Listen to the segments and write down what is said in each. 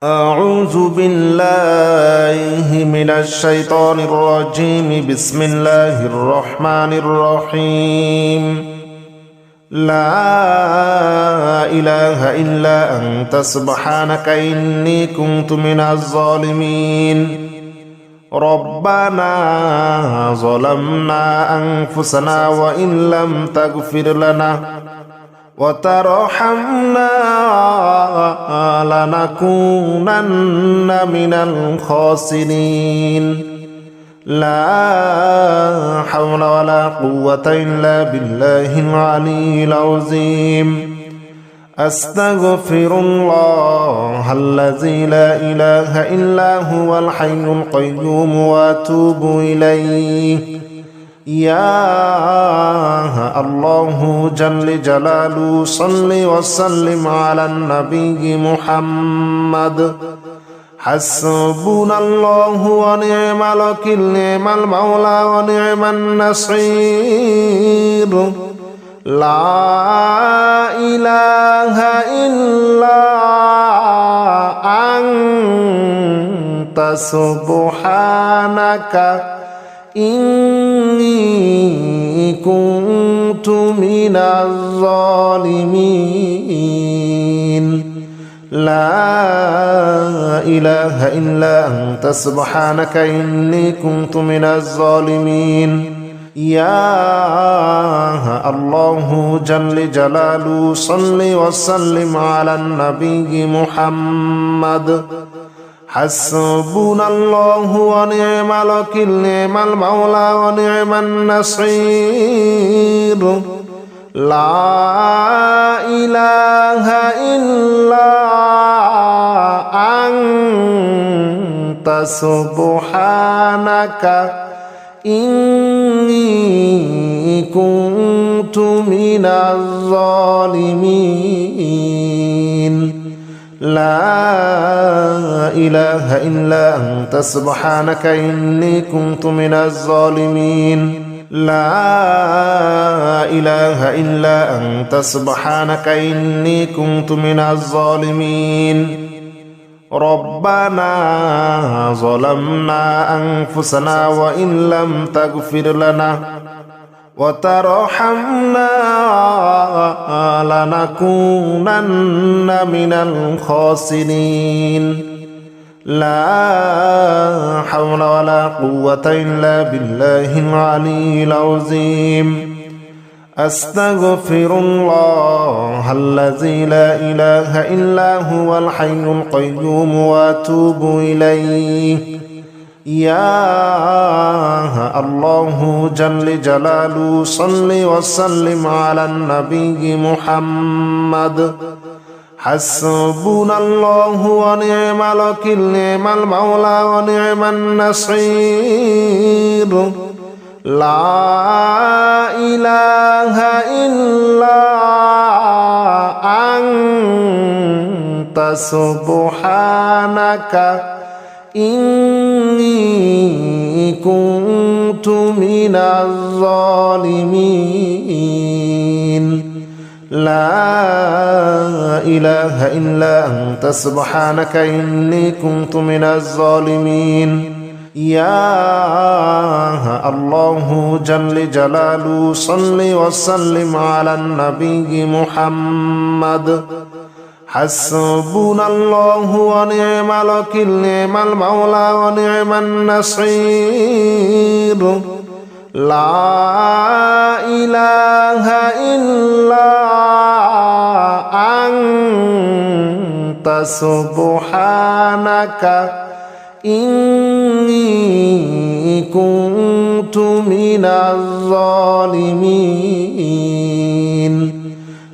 أعوذ بالله من الشيطان الرجيم. بسم الله الرحمن الرحيم. لا إله إلا أنت سبحانك إني كنت من الظالمين. ربنا ظلمنا أنفسنا وإن لم تغفر لنا وترحمنا لنكونن من الخاسرين. لا حول ولا قوة إلا بالله العلي العظيم. أستغفر الله الذي لا إله إلا هو الحي القيوم وأتوب إليه. يا الله جل جلاله صل وسلم على النبي محمد. حسبنا الله ونعم الوكيل، نعم المولى ونعم النصير. لا إله إلا أنت سبحانك إني كنت من الظالمين. لا إله إلا أنت سبحانك إني كنت من الظالمين. يا الله جل جلاله صل وسلم على النبي محمد. حسبنا الله ونعم الوكيل، نعم المولى ونعم النصير. لا إله إلا أنت سبحانك إني كنت من الظالمين. لا إله إلا أنت سبحانك إني كنت من الظالمين. لا إله إلا أنت سبحانك إني كنت من الظالمين. ربنا ظلمنا أنفسنا وإن لم تغفر لنا وترحمنا لنكونن من الخاسرين. لا حول ولا قوة إلا بالله العلي العظيم. أستغفر الله الذي لا إله إلا هو الحي القيوم وأتوب إليه. يا الله جل جلاله صل وسلم على النبي محمد. حسبنا الله ونعم الوكيل، نعم المولى ونعم النصير. لا إله إلا أنت سبحانك إني كنت من الظالمين. لا إله إلا أنت سبحانك إني كنت من الظالمين. يا الله جل جلاله صل وسلم على النبي محمد. حسبنا الله ونعم الوكيل، نعم المولى ونعم النصير. لا إله إلا أنت سبحانك إني كنت من الظالمين.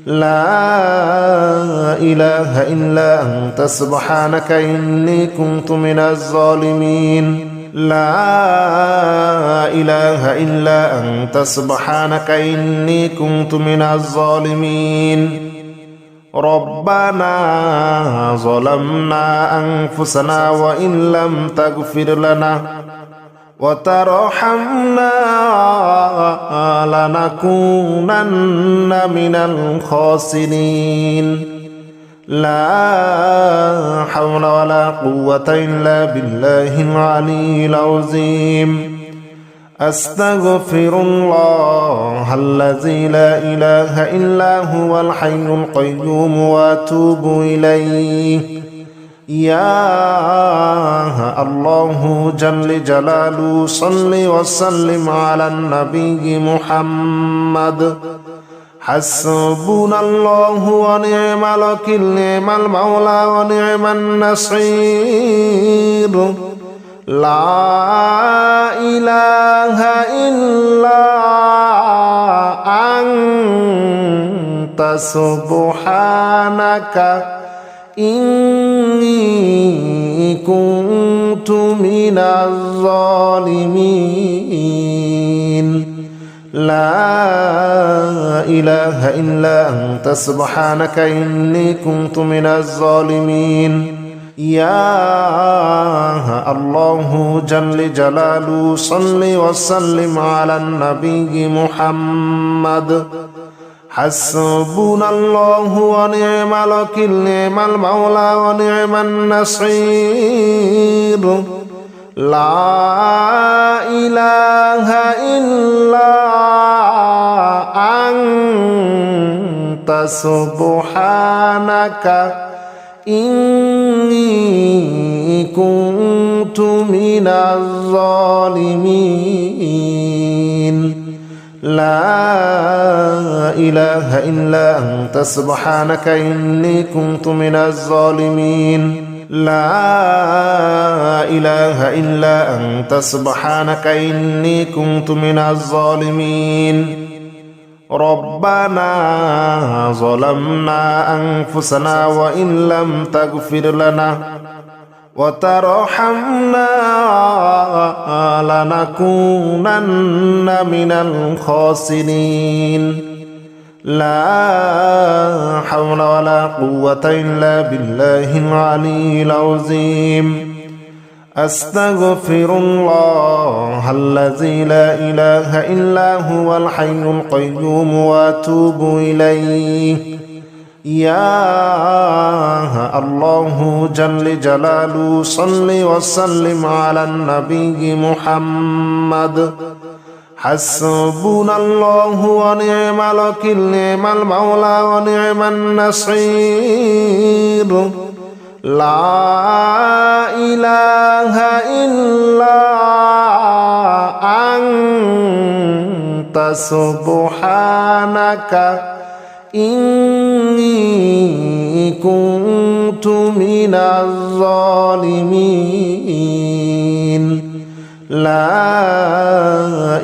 لا إله إلا أنت سبحانك إني كنت من الظالمين. لا إله إلا أنت سبحانك إني كنت من الظالمين. ربنا ظلمنا أنفسنا وإن لم تغفر لنا وترحمنا لنكونن من الخاسرين. لا حول ولا قوة إلا بالله العلي العظيم أستغفر الله الذي لا إله إلا هو الحي القيوم وأتوب إليه يا الله جل جلاله صل وسلم على النبي محمد حسبنا الله ونعم الوكيل نعم المولى ونعم النصير لا إله إلا أنت سبحانك إني كنت من الظالمين لا إله إلا أنت سبحانك إني كنت من الظالمين يا الله جل جلاله صل وسلم على النبي محمد حسبنا الله ونعم الوكيل نعم المولى ونعم النصير لا إله إلا أنت سبحانك إني كنت من الظالمين لا إله إلا أنت سبحانك إني كنت من الظالمين لا إله إلا أنت سبحانك إني كنت من الظالمين ربنا ظلمنا أنفسنا وإن لم تغفر لنا وترحمنا لنكونن من الخاسرين لا حول ولا قوة إلا بالله العلي العظيم أستغفر الله الذي لا إله إلا هو الحي القيوم وأتوب إليه يا الله جل جلاله صل وسلم على النبي محمد حسبنا الله ونعم الوكيل نعم المولى ونعم النصير لا إله إلا أنت سبحانك إني كنت من الظالمين لا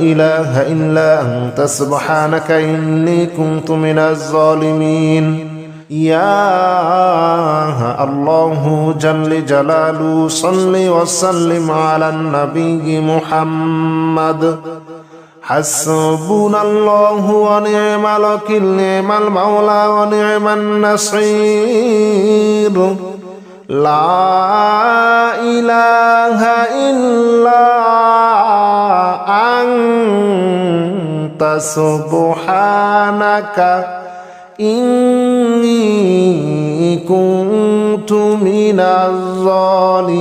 إله إلا أنت سبحانك إني كنت من الظالمين يا الله جل جلاله صل وسلم على النبي محمد حسبنا الله ونعم الوكيل نعم المولى ونعم النصير لا إله إلا أنت سبحانك إني كنت من الظالمين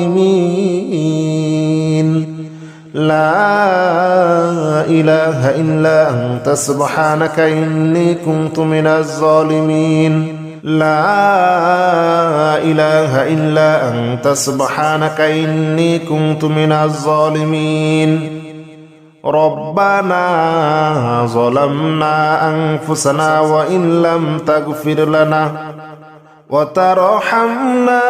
لا إله إلا أنت سبحانك إني كنت من الظالمين لا إله إلا أنت سبحانك إني كنت من الظالمين ربنا ظلمنا أنفسنا وإن لم تغفر لنا وترحمنا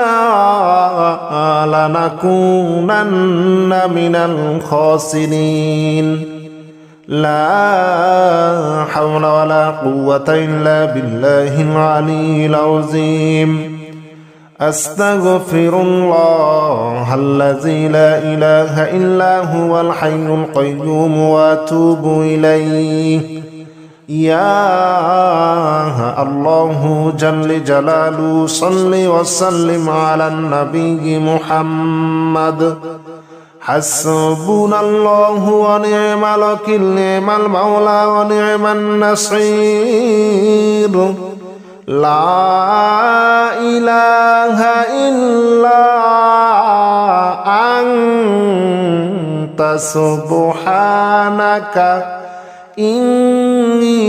لنكونن من الخاسرين لا حول ولا قوة إلا بالله العلي العظيم أستغفر الله الذي لا إله إلا هو الحي القيوم وأتوب إليه يا الله جل جلاله صل وسلم على النبي محمد حسبنا الله ونعم الوكيل نعم المولى ونعم النصير لا إله إلا أنت سبحانك إني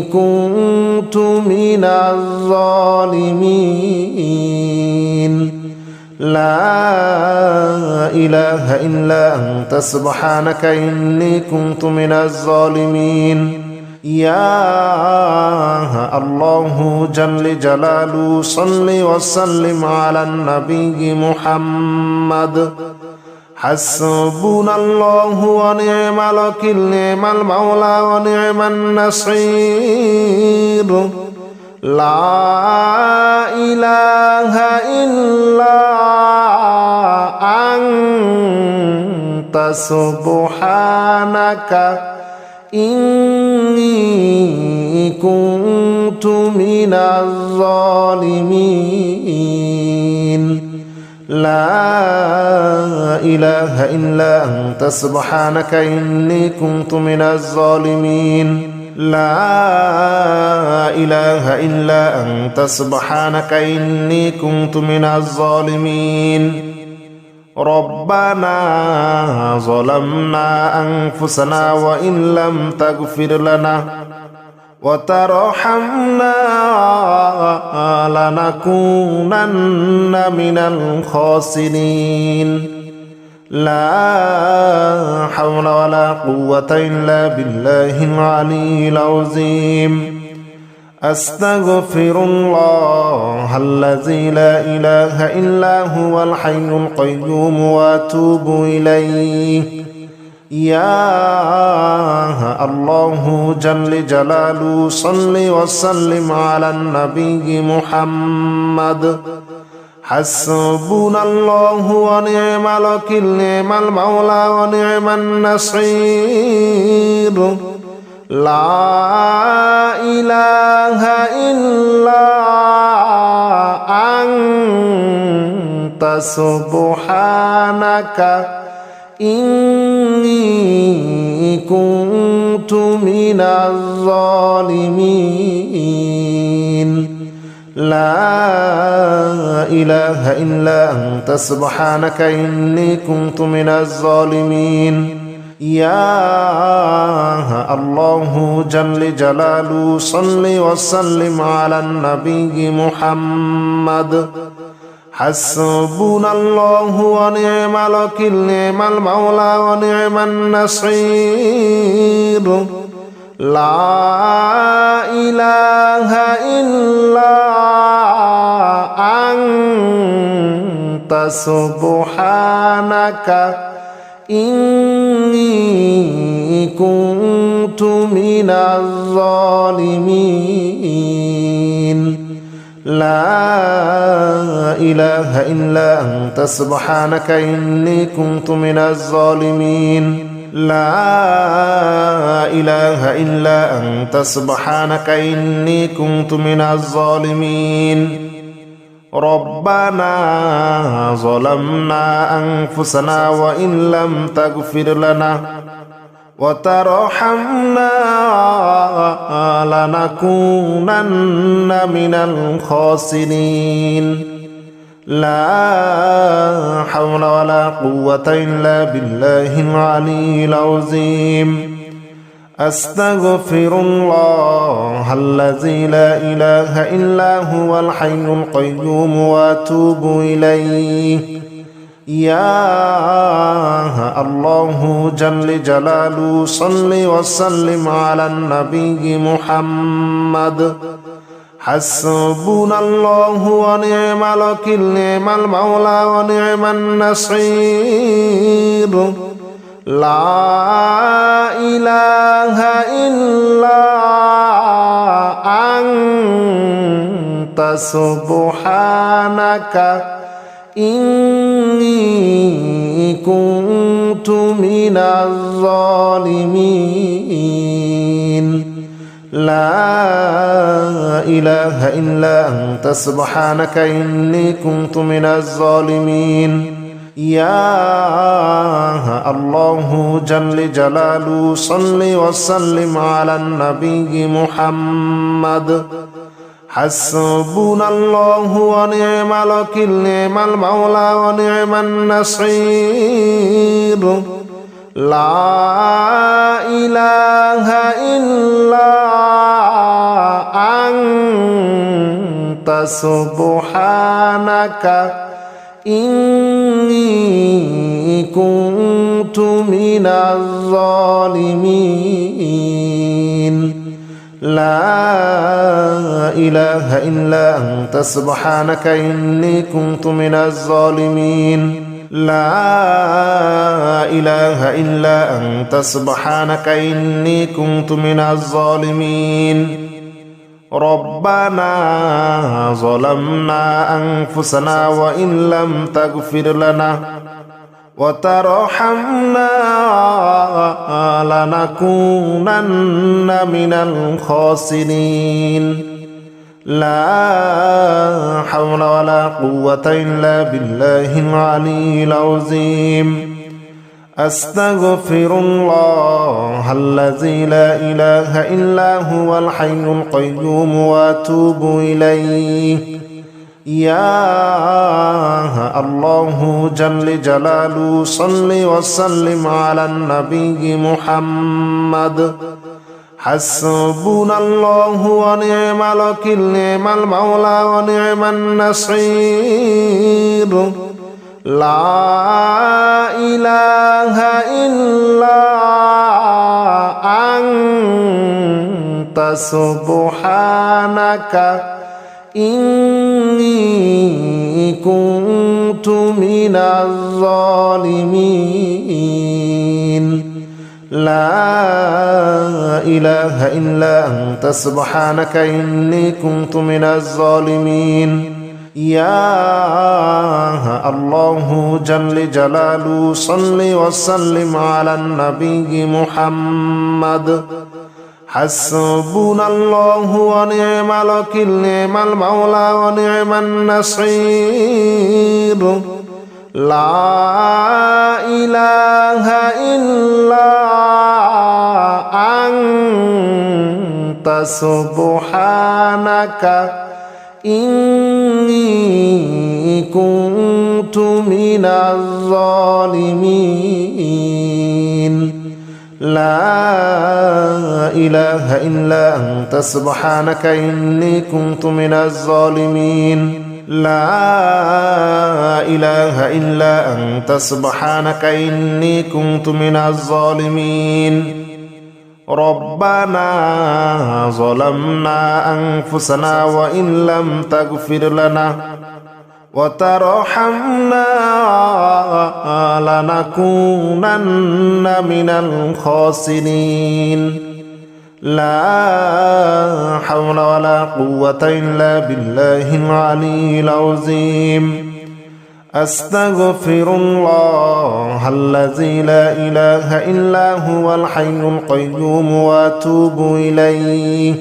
كنت من الظالمين لا إله إلا أنت سبحانك إني كنت من الظالمين يا الله جل جلاله صل وسلم على النبي محمد حسبنا الله ونعم الوكيل نعم المولى ونعم النصير لا إله إلا أنت سبحانك إني كنت من الظالمين لا إله إلا أنت سبحانك إني كنت من الظالمين لا إله إلا أنت سبحانك إني كنت من الظالمين ربنا ظلمنا أنفسنا وإن لم تغفر لنا وترحمنا لنكونن من الخاسرين لا حول ولا قوة إلا بالله العلي العظيم أستغفر الله الذي لا إله إلا هو الحي القيوم وأتوب إليه يا الله جل جلاله صل وسلم على النبي محمد حسبنا الله ونعم الوكيل نعم المولى ونعم النصير لا إله إلا أنت سبحانك إني كنت من الظالمين لا إله إلا أنت سبحانك إني كنت من الظالمين يا الله جل جلاله صل وسلم على النبي محمد حسبنا الله ونعم الوكيل نعم المولى ونعم النصير لا إله إلا أنت سبحانك إني كنت من الظالمين لا إله إلا أنت سبحانك إني كنت من الظالمين لا إله إلا أنت سبحانك إني كنت من الظالمين ربنا ظلمنا أنفسنا وإن لم تغفر لنا وترحمنا لنكونن من الخاسرين لا حول ولا قوة إلا بالله العلي العظيم أستغفر الله الذي لا إله إلا هو الحي القيوم وأتوب إليه يا الله جل جلاله صل وسلم على النبي محمد حسبنا الله ونعم الوكيل نعم المولى ونعم النصير لا إله إلا أنت سبحانك إني كنت من الظالمين لا إله إلا أنت سبحانك إني كنت من الظالمين يا الله جل جلاله صل وسلم على النبي محمد حسبنا الله ونعم الوكيل نعم المولى ونعم النصير لا إله إلا أنت سبحانك إني كنت من الظالمين لا إله إلا أنت سبحانك إني كنت من الظالمين لا إله إلا أنت سبحانك إني كنت من الظالمين ربنا ظلمنا أنفسنا وإن لم تغفر لنا وترحمنا لنكونن من الخاسرين لا حول ولا قوة إلا بالله العلي العظيم أستغفر الله الذي لا إله إلا هو الحي القيوم وأتوب إليه يا الله جل جلاله صل وسلم على النبي محمد حسبنا الله ونعم الوكيل نعم المولى ونعم النصير لا إله إلا أنت سبحانك إني كنت من الظالمين لا إله إلا أنت سبحانك إني كنت من الظالمين يا الله جل جلاله صل وسلم على النبي محمد حسبنا الله ونعم الوكيل نعم المولى ونعم النصير لا إله إلا أنت سبحانك إني كنت من الظالمين لا إله إلا أنت سبحانك إني كنت من الظالمين لا إله إلا أنت سبحانك إني كنت من الظالمين ربنا ظلمنا أنفسنا وإن لم تغفر لنا وترحمنا لنكونن من الخاسرين لا حول ولا قوة إلا بالله العلي العظيم أستغفر الله الذي لا إله إلا هو الحي القيوم وأتوب إليه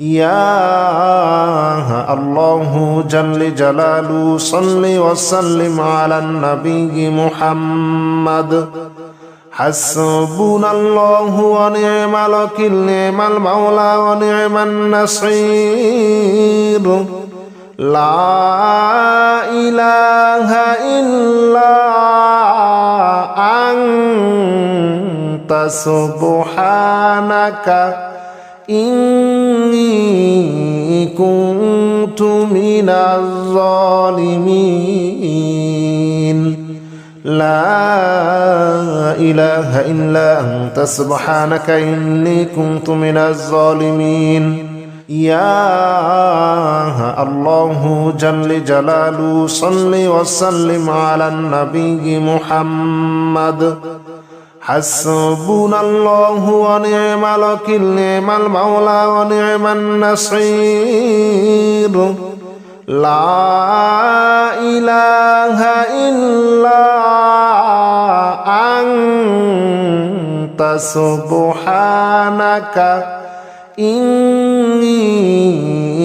يا الله جل جلاله صل وسلم على النبي محمد حسبنا الله ونعم الوكيل نعم المولى ونعم النصير لا إله إلا أنت سبحانك إني كنت من الظالمين لا إله إلا أنت سبحانك إني كنت من الظالمين يا الله جل جلاله صل وسلم على النبي محمد حسبنا الله ونعم الوكيل نعم المولى ونعم النصير لا إله إلا أنت سبحانك إني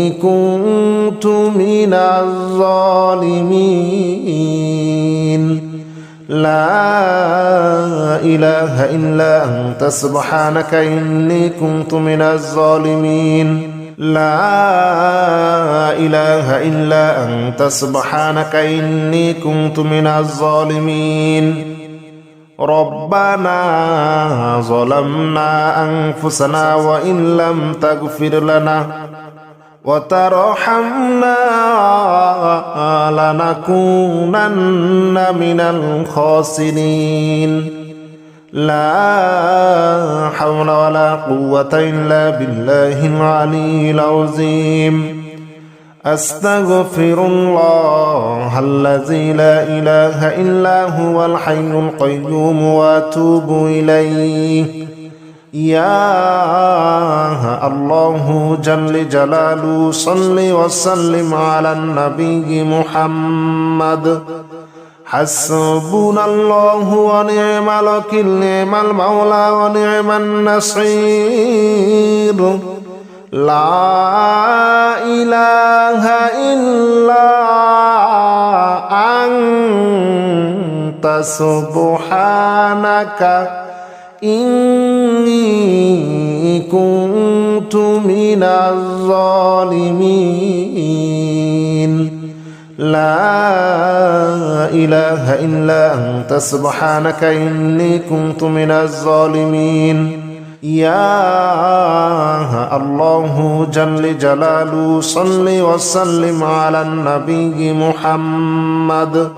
كنت من الظالمين لا إله إلا أنت سبحانك إني كنت من الظالمين لا إله إلا أنت سبحانك إني كنت من الظالمين ربنا ظلمنا أنفسنا وإن لم تغفر لنا وترحمنا لنكونن من الخاسرين لا حول ولا قوة إلا بالله العلي العظيم أستغفر الله الذي لا إله إلا هو الحي القيوم وأتوب إليه يا الله جل جلاله صل وسلم على النبي محمد حسبنا الله ونعم الوكيل نعم المولى ونعم النصير لا إله إلا أنت سبحانك إني كنت من الظالمين لا إله إلا أنت سبحانك إني كنت من الظالمين يا الله جل جلاله صل وسلم على النبي محمد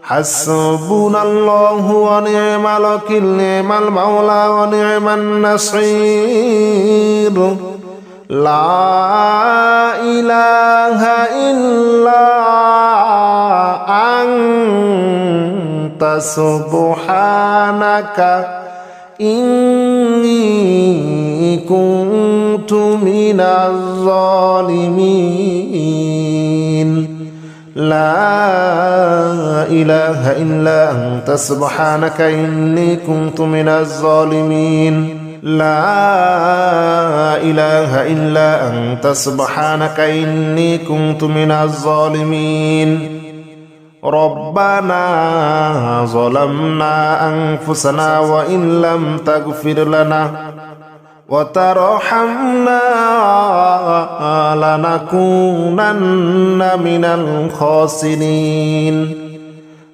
حسبنا الله ونعم الوكيل نعم المولى ونعم النصير لا إله إلا أنت سبحانك إني كنت من الظالمين لا إله إلا أنت سبحانك إني كنت من الظالمين لا إله إلا أنت سبحانك إني كنت من الظالمين ربنا ظلمنا أنفسنا وإن لم تغفر لنا وترحمنا لنكونن من الخاسرين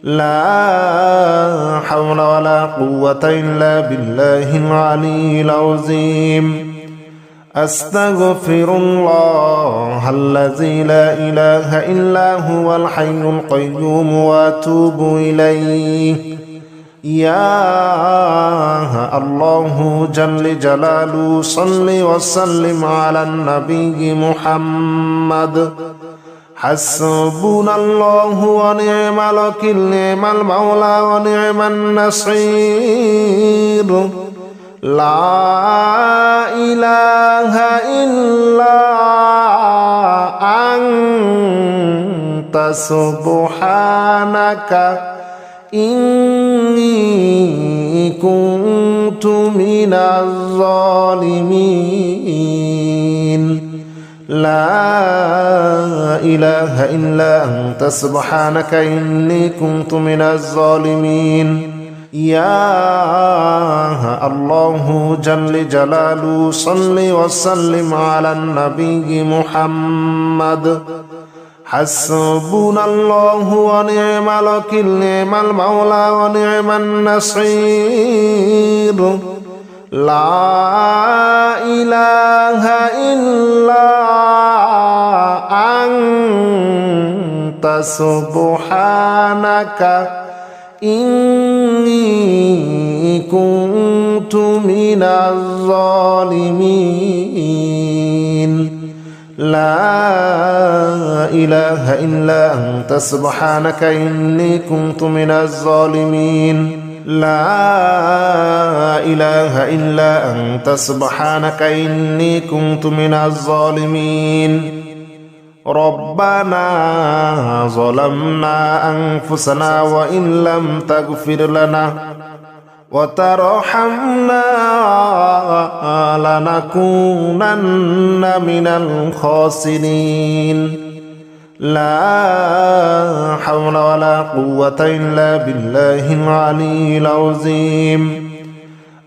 لا حول ولا قوة إلا بالله العلي العظيم أستغفر الله الذي لا إله إلا هو الحي القيوم وأتوب إليه يا الله جل جلاله صل وسلم على النبي محمد حسبنا الله ونعم الوكيل نعم المولى ونعم النصير لا إله إلا أنت سبحانك إني كنت من الظالمين لا إله إلا أنت سبحانك إني كنت من الظالمين يا الله جل جلاله صل وسلم على النبي محمد حسبنا الله ونعم الوكيل نعم المولى ونعم النصير لا إله إلا أنت سبحانك إني كنت من الظالمين لا إله إلا أنت سبحانك إني كنت من الظالمين لا إله إلا أنت سبحانك إني كنت من الظالمين ربنا ظلمنا أنفسنا وإن لم تغفر لنا وترحمنا لنكونن من الخاسرين لا حول ولا قوة إلا بالله العلي العظيم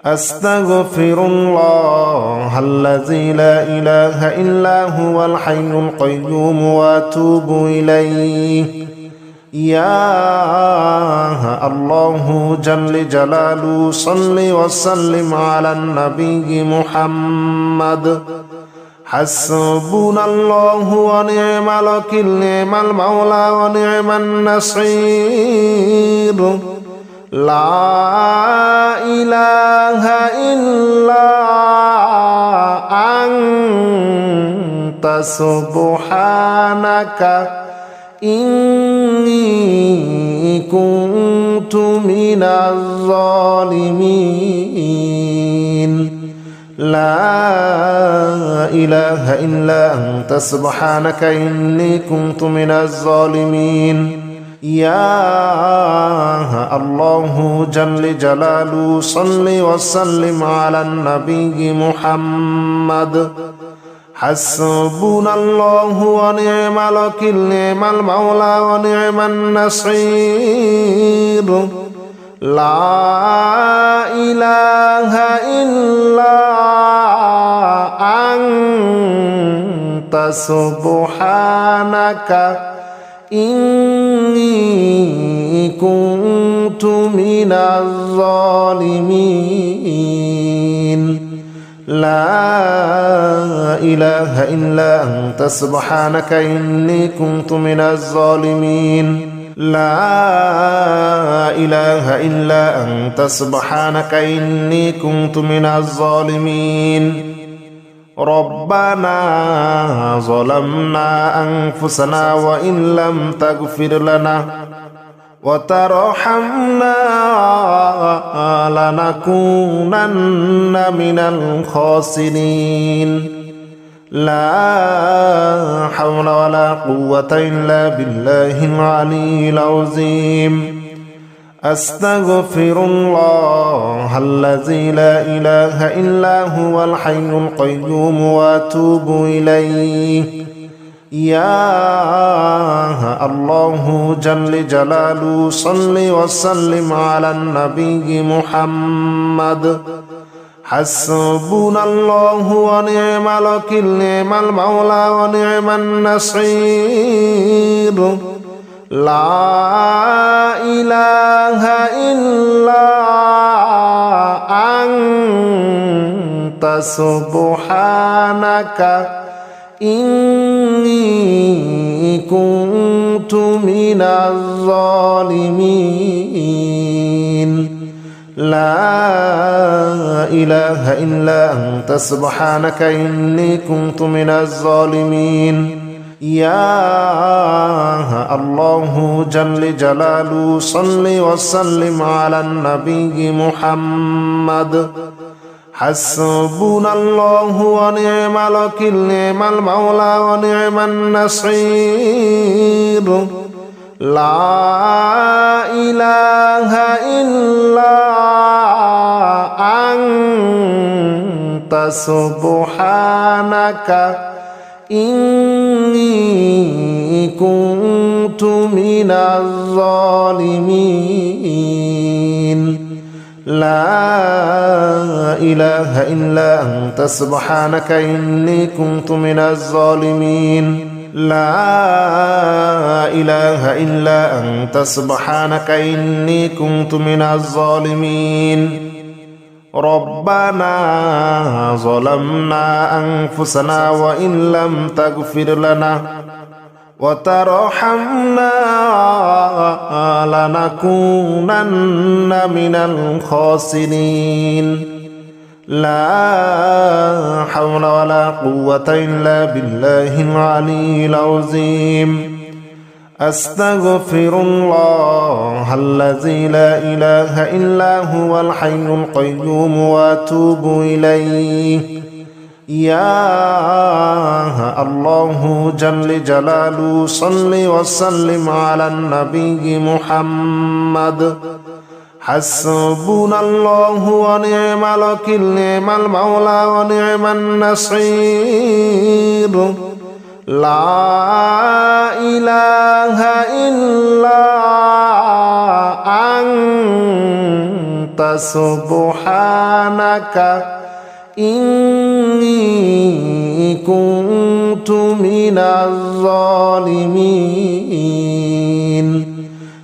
أستغفر الله الذي لا إله إلا هو الحي القيوم وأتوب إليه. يا الله جل جلاله صل وسلم على النبي محمد. حسبنا الله ونعم الوكيل، نعم المولى ونعم النصير. لا إله إلا أنت سبحانك إني كنت من الظالمين. لا إله إلا أنت سبحانك إني كنت من الظالمين. يا الله جل جلاله صل وسلم على النبي محمد. حسبنا الله ونعم الوكيل، نعم المولى ونعم النصير. لا إله إلا أنت سبحانك إني كنت من الظالمين. لا إله إلا أنت سبحانك إني كنت من الظالمين. لا إله إلا أنت سبحانك إني كنت من الظالمين. ربنا ظلمنا أنفسنا وإن لم تغفر لنا وترحمنا لنكونن من الخاسرين. لا حول ولا قوة إلا بالله العلي العظيم. أستغفر الله الذي لا إله إلا هو الحي القيوم وأتوب إليه. يا الله جل جلاله صل وسلم على النبي محمد. حسبنا الله ونعم الوكيل، نعم المولى ونعم النصير. لا إله إلا أنت سبحانك إني كنت من الظالمين. لا إله إلا أنت سبحانك إني كنت من الظالمين. يا الله جل جلاله صل وسلم على النبي محمد. حسبنا الله ونعم الوكيل، نعم المولى ونعم النصير. لا إله إلا أنت سبحانك إني كنت من الظالمين. لا إله إلا أنت سبحانك إني كنت من الظالمين. لا إله إلا أنت سبحانك إني كنت من الظالمين. ربنا ظلمنا أنفسنا وإن لم تغفر لنا وترحمنا لنكونن من الخاسرين. لا حول ولا قوة إلا بالله العلي العظيم. أستغفر الله الذي لا إله إلا هو الحي القيوم وأتوب إليه. يا الله جل جلاله صل وسلم على النبي محمد. حسبنا الله ونعم الوكيل، نعم المولى ونعم النصير. لا إله إلا أنت سبحانك إني كنت من الظالمين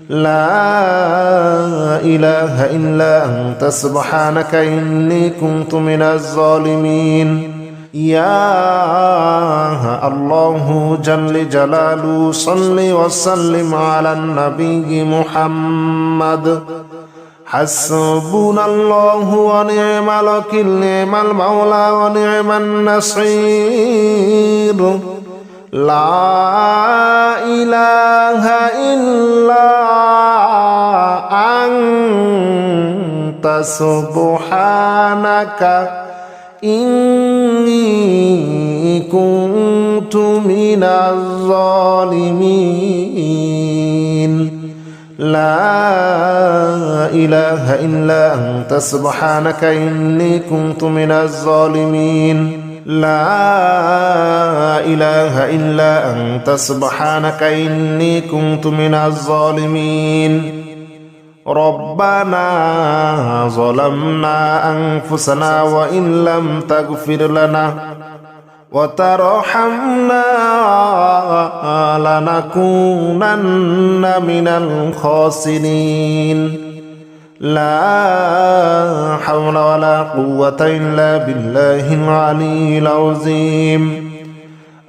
لا إله إلا أنت سبحانك إني كنت من الظالمين يا الله جل جلاله صل وسلم على النبي محمد حسبنا الله ونعم الوكيل نعم المولى ونعم النصير لا إله إلا أنت سبحانك إني كنت من الظالمين لا إله إلا أنت سبحانك إني كنت من الظالمين لا إله إلا أنت سبحانك إني كنت من الظالمين ربنا ظلمنا أنفسنا وإن لم تغفر لنا وترحمنا لنكونن من الخاسرين لا حول ولا قوة إلا بالله العلي العظيم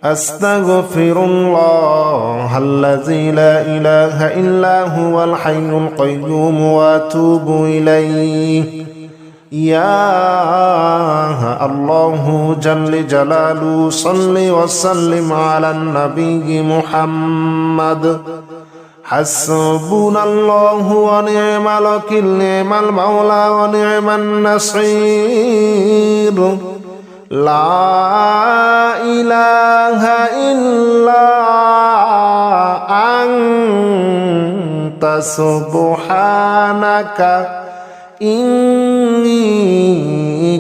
أستغفر الله الذي لا إله إلا هو الحي القيوم وأتوب إليه يا الله جل جلاله صل وسلم على النبي محمد حسبنا الله ونعم الوكيل نعم المولى ونعم النصير لا إله إلا أنت سبحانك إني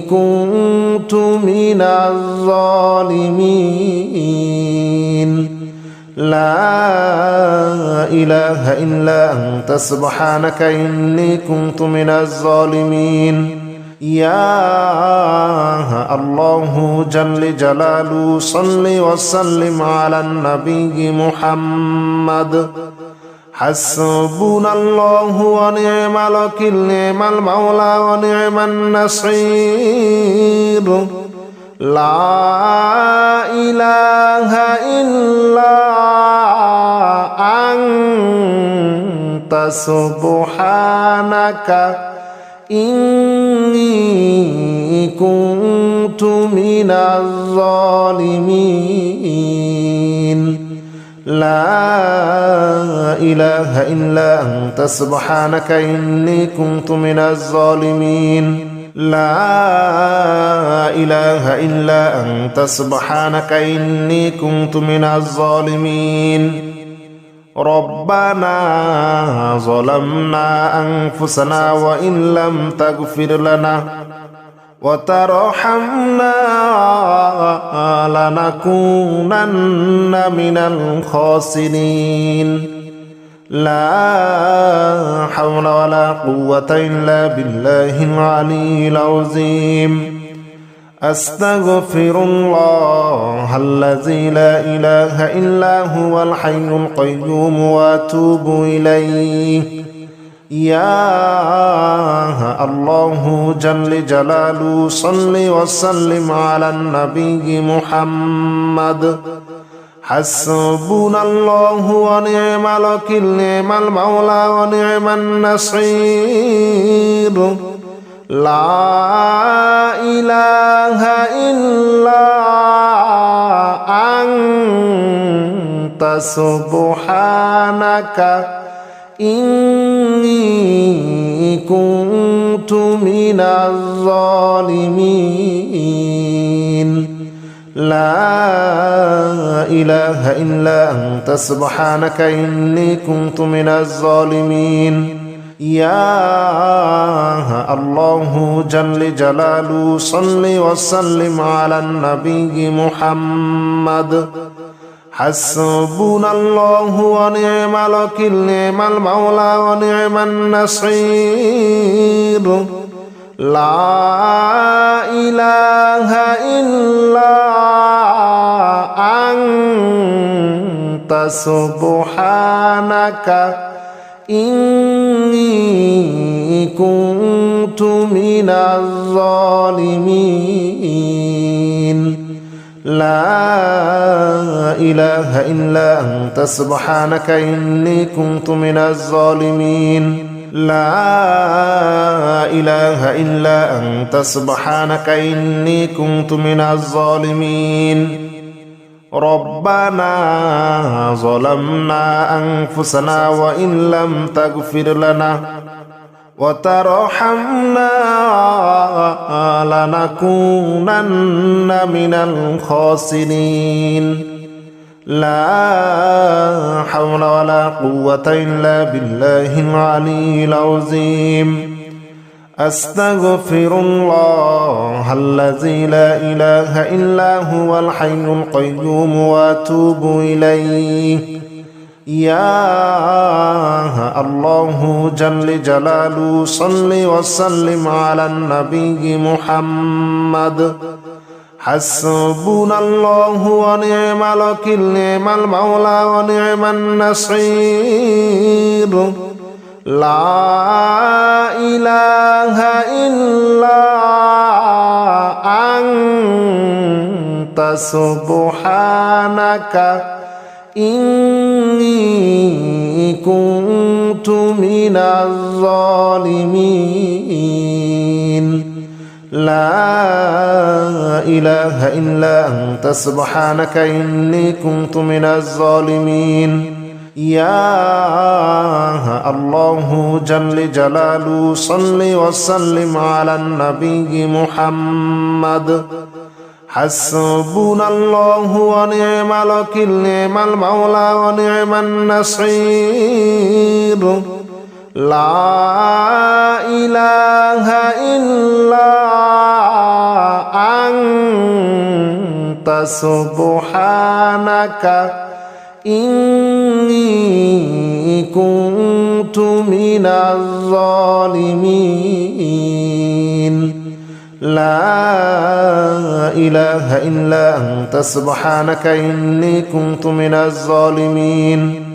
كنت من الظالمين لا إله إلا أنت سبحانك إني كنت من الظالمين يا الله جل جلاله صل وسلم على النبي محمد حسبنا الله ونعم الوكيل نعم المولى ونعم النصير لا إله إلا أنت سبحانك إني كنت من الظالمين لا إله إلا أنت سبحانك إني كنت من الظالمين لا إله إلا أنت سبحانك إني كنت من الظالمين ربنا ظلمنا أنفسنا وإن لم تغفر لنا وترحمنا لنكونن من الخاسرين لا حول ولا قوة إلا بالله العلي العظيم أستغفر الله الذي لا إله إلا هو الحي القيوم وأتوب إليه يا الله جل جلاله صل وسلم على النبي محمد حسبنا الله ونعم الوكيل نعم المولى ونعم النصير لا إله إلا أنت سبحانك إني كنت من الظالمين لا إله إلا أنت سبحانك إني كنت من الظالمين يا الله جل جلاله صل وسلم على النبي محمد حسبنا الله ونعم الوكيل نعم المولى ونعم النصير لا إله إلا أنت سبحانك إني كنت من الظالمين لا إله إلا أنت سبحانك إني كنت من الظالمين لا إله إلا أنت سبحانك إني كنت من الظالمين ربنا ظلمنا أنفسنا وإن لم تغفر لنا وترحمنا لنكونن من الخاسرين لا حول ولا قوة إلا بالله العلي العظيم أستغفر الله الذي لا إله إلا هو الحي القيوم وأتوب إليه يا الله جل جلاله صل وسلم على النبي محمد حسبنا الله ونعم الوكيل نعم المولى ونعم النصير لا إله إلا أنت سبحانك إني كنت من الظالمين لا إله إلا أنت سبحانك إني كنت من الظالمين يا الله جل جلاله صل وسلم على النبي محمد حسبنا الله ونعم الوكيل نعم المولى ونعم النصير لا إله إلا أنت سبحانك إني كنت من الظالمين لا إله إلا أنت سبحانك إني كنت من الظالمين